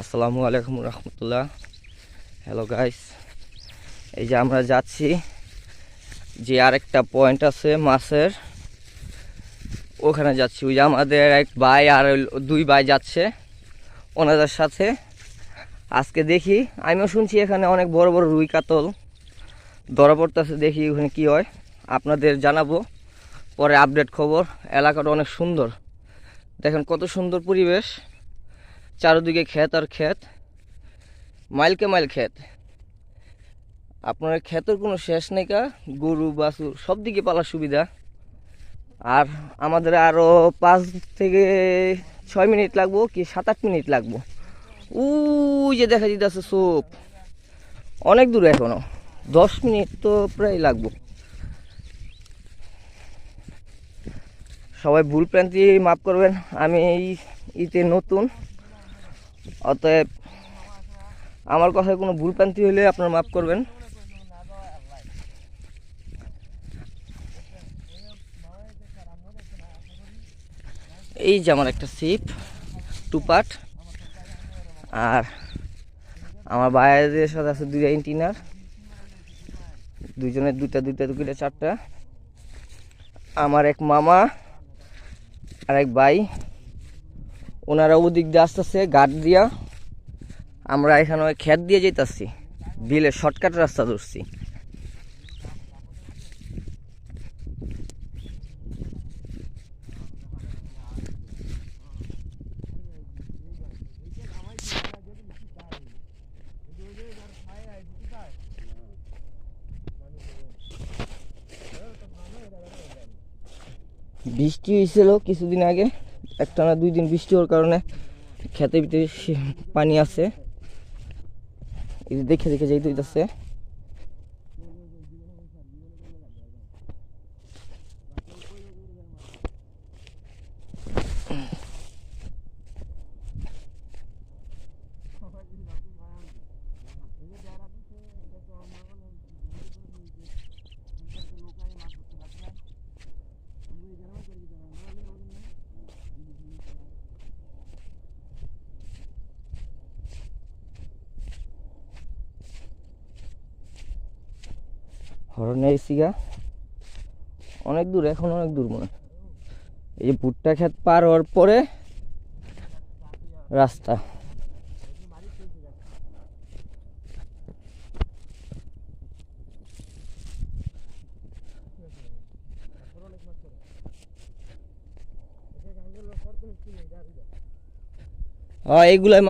আসসালামু আলাইকুম রহমতুল্লাহ। Hello guys, এই যে আমরা যাচ্ছি যে আরেকটা পয়েন্ট আছে মাছের, ওখানে যাচ্ছি। ওই যে আমাদের এক ভাই আর দুই ভাই যাচ্ছে ওনাদের সাথে। আজকে দেখি, আমিও শুনছি এখানে অনেক বড় বড় রুই কাতল ধরা পড়তেছে। দেখি ওখানে কি হয়, আপনাদের জানাবো পরে আপডেট খবর। এলাকাটা অনেক সুন্দর, দেখেন কত সুন্দর পরিবেশ, চারদিকে ক্ষেত আর ক্ষেত, মাইলকে মাইল ক্ষেত। আপনার ক্ষেতের কোনো শেষ নেই, কা গরু বাছুর সব দিকে পালার সুবিধা। আর আমাদের আরও 5 থেকে 6 মিনিট লাগবো, কি 7-8 মিনিট লাগবো। ওই যে দেখা যেতেছে সোপ, অনেক দূরে, এখনো 10 মিনিট তো প্রায় লাগবো। সবাই ভুল প্রান্তি মাফ করবেন, আমি এই ইতে নতুন, অতএব আমার কথায় কোনো ভুল প্রান্তি হলে আপনারা মাফ করবেন। এই যে আমার একটা ছিপ, টুপাট, আর আমার ভাইদের সাথে আছে 2টা ইন্টিনার, দুইজনের দুইটা 4টা। আমার এক মামা আর এক ভাই, ওনারা ওদিক দিয়ে আসতেছে গার্ড দিয়া। আমরা এখানে ক্ষেত দিয়ে যেতেছি, বিলে শর্টকাট রাস্তা ধরছি। বৃষ্টি হয়েছিল কিছুদিন আগে, একটানা 2 দিন বৃষ্টি হওয়ার কারণে ক্ষেতের ভিতরে পানি আছে। এই দেখে দেখে যেতে হইতেছে। হরনে এসিগা অনেক দূর, এখন অনেক দূর মনে। এই যে ভুট্টা ক্ষেত পার হওয়ার পরে রাস্তা। এইগুলাই